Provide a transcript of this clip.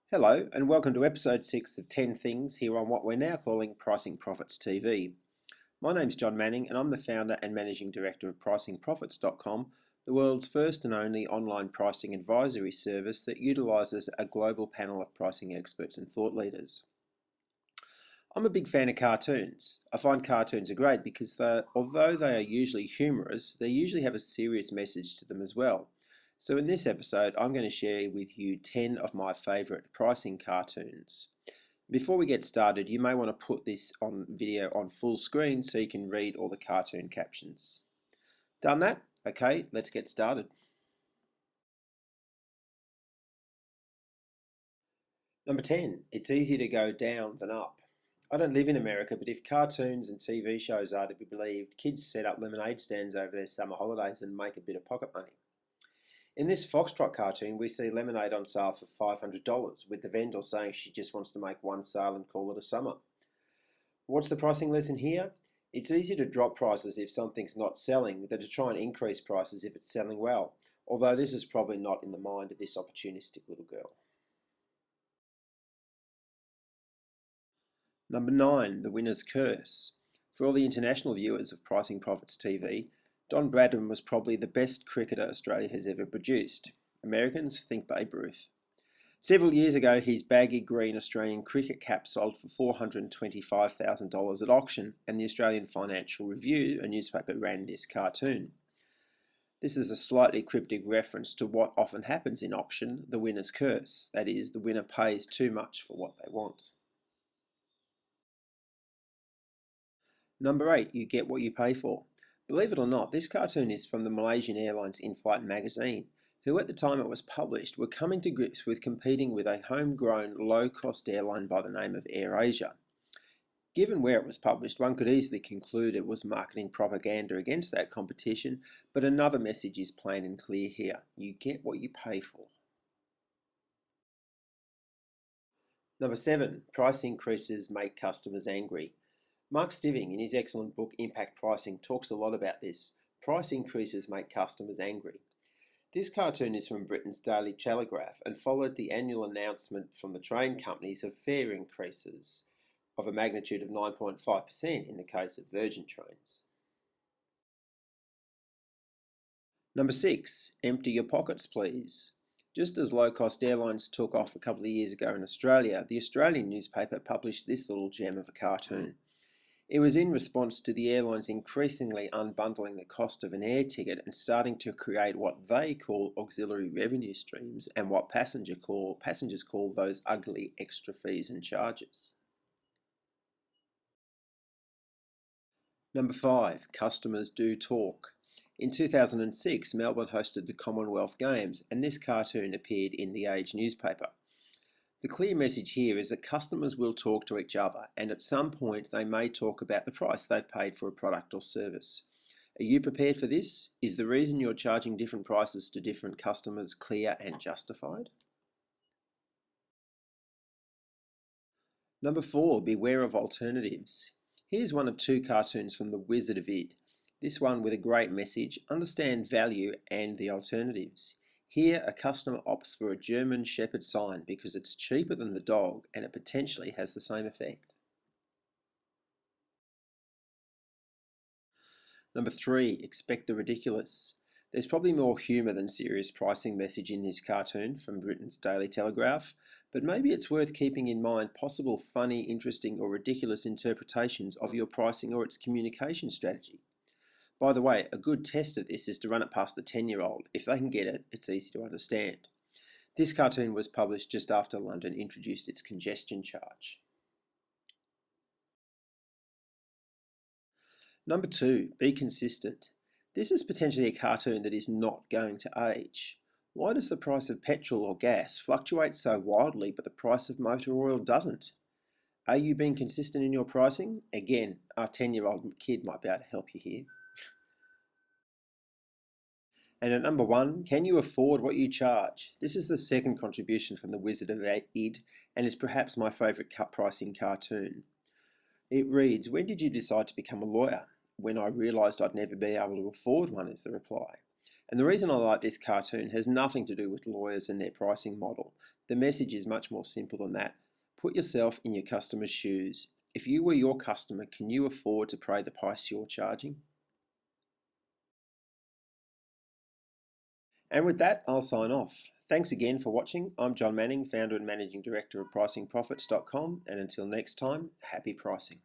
Hello and welcome to episode 6 of 10 Things here on what we're now calling Pricing Profits TV. My name's Jon Manning and I'm the founder and managing director of PricingProphets.com, the world's first and only online pricing advisory service that utilises a global panel of pricing experts and thought leaders. I'm a big fan of cartoons. I find cartoons are great because although they are usually humorous, they usually have a serious message to them as well. So in this episode, I'm going to share with you 10 of my favourite pricing cartoons. Before we get started, you may want to put this on video on full screen so you can read all the cartoon captions. Done that? Okay, let's get started. Number 10, it's easier to go down than up. I don't live in America, but if cartoons and TV shows are to be believed, kids set up lemonade stands over their summer holidays and make a bit of pocket money. In this Foxtrot cartoon, we see lemonade on sale for $500, with the vendor saying she just wants to make one sale and call it a summer. What's the pricing lesson here? It's easier to drop prices if something's not selling than to try and increase prices if it's selling well, although this is probably not in the mind of this opportunistic little girl. Number 9, The Winner's Curse. For all the international viewers of Pricing Profits TV, Don Bradman was probably the best cricketer Australia has ever produced. Americans think Babe Ruth. Several years ago, his baggy green Australian cricket cap sold for $425,000 at auction, and the Australian Financial Review, a newspaper, ran this cartoon. This is a slightly cryptic reference to what often happens in auction, the winner's curse. That is, the winner pays too much for what they want. Number 8, you get what you pay for. Believe it or not, this cartoon is from the Malaysian Airlines in-flight magazine, who at the time it was published were coming to grips with competing with a homegrown low-cost airline by the name of AirAsia. Given where it was published, one could easily conclude it was marketing propaganda against that competition, but another message is plain and clear here. You get what you pay for. Number 7, price increases make customers angry. Mark Stiving, in his excellent book Impact Pricing, talks a lot about this. Price increases make customers angry. This cartoon is from Britain's Daily Telegraph and followed the annual announcement from the train companies of fare increases of a magnitude of 9.5% in the case of Virgin trains. Number 6, empty your pockets please. Just as low-cost airlines took off a couple of years ago in Australia, the Australian newspaper published this little gem of a cartoon. It was in response to the airlines increasingly unbundling the cost of an air ticket and starting to create what they call auxiliary revenue streams and what passengers call those ugly extra fees and charges. Number 5, customers do talk. In 2006, Melbourne hosted the Commonwealth Games and this cartoon appeared in the Age newspaper. The clear message here is that customers will talk to each other and at some point they may talk about the price they've paid for a product or service. Are you prepared for this? Is the reason you're charging different prices to different customers clear and justified? Number 4, beware of alternatives. Here's one of 2 cartoons from The Wizard of Id. This one with a great message, understand value and the alternatives. Here, a customer opts for a German Shepherd sign because it's cheaper than the dog and it potentially has the same effect. Number 3, expect the ridiculous. There's probably more humour than serious pricing message in this cartoon from Britain's Daily Telegraph, but maybe it's worth keeping in mind possible funny, interesting or ridiculous interpretations of your pricing or its communication strategy. By the way, a good test of this is to run it past the 10-year-old. If they can get it, it's easy to understand. This cartoon was published just after London introduced its congestion charge. Number 2, be consistent. This is potentially a cartoon that is not going to age. Why does the price of petrol or gas fluctuate so wildly but the price of motor oil doesn't? Are you being consistent in your pricing? Again, our 10-year-old kid might be able to help you here. And at number 1, can you afford what you charge? This is the second contribution from The Wizard of Id and is perhaps my favourite cut pricing cartoon. It reads, when did you decide to become a lawyer? When I realised I'd never be able to afford one is the reply. And the reason I like this cartoon has nothing to do with lawyers and their pricing model. The message is much more simple than that. Put yourself in your customer's shoes. If you were your customer, can you afford to pay the price you're charging? And with that, I'll sign off. Thanks again for watching. I'm Jon Manning, founder and managing director of PricingProphets.com, and until next time, happy pricing.